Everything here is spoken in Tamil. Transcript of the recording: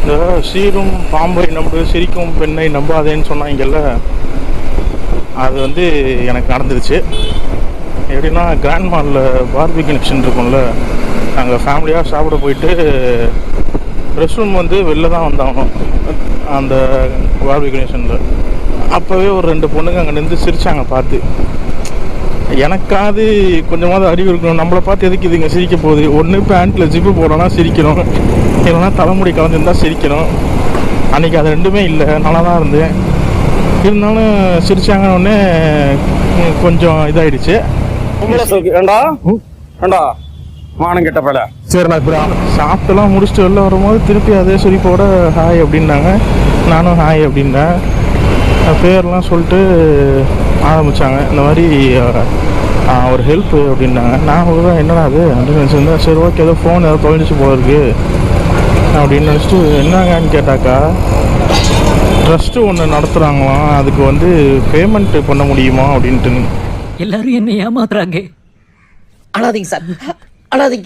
இந்த சீரும் பாம்பை நம்பு சிரிக்கும் பெண்ணை நம்பாதேன்னு சொன்னாங்கல்ல, அது வந்து எனக்கு நடந்துருச்சு. எப்படின்னா கிராண்ட் மாலில் பார்பி கனெக்ஷன் இருக்கும்ல, நாங்கள் ஃபேமிலியாக சாப்பிட போயிட்டு ரெஸ்ட் ரூம் வந்து வெளில தான் வந்தாகணும் அந்த பார்பி கனெக்ஷனில். அப்போவே ஒரு 2 பொண்ணுங்க அங்கே நின்று சிரித்தாங்க பார்த்து. எனக்காவது கொஞ்சமாவது அறிவு இருக்கணும், நம்மளை பார்த்து எதுக்கு இதுங்க சிரிக்க போகுது? ஒன்று பேண்ட்டில் ஜிப்பு போடனா சிரிக்கணும், இல்லைன்னா தலைமுடி கலந்துருந்தால் சிரிக்கணும். அன்றைக்கி அது 2மே இல்லை, நல்லா தான் இருந்தேன். இருந்தாலும் சிரிச்சாங்கன்னொடனே கொஞ்சம் இதாகிடுச்சு. மானம் கெட்ட பல. சரி, நான் இப்போ சாப்பிட்டுலாம் முடிச்சுட்டு வெளில வரும்போது திருப்பி அதே சிரிப்போட ஹாய் அப்படின்னாங்க. நானும் ஹாய் அப்படின்னேன். பேர்லாம் சொல்லிட்டு ஆரம்பித்தாங்க. இந்த மாதிரி ஒரு ஹெல்ப்பு அப்படின்னாங்க. நான் தான் என்னடா அது அப்படின்னு நினச்சிருந்தேன். சரி ஓகே, ஏதோ ஃபோன் ஏதோ தொலைஞ்சிச்சு போல இருக்கு அப்படின்னு நினச்சிட்டு என்னங்கன்னு கேட்டாக்கா, ட்ரஸ்ட்டு ஒன்று நடத்துகிறாங்களாம், அதுக்கு வந்து பேமெண்ட் பண்ண முடியுமா அப்படின்ட்டு. எல்லாரும் என்ன ஏமாத்துறாங்க. அழாதீங்க சார், அழாதீங்க.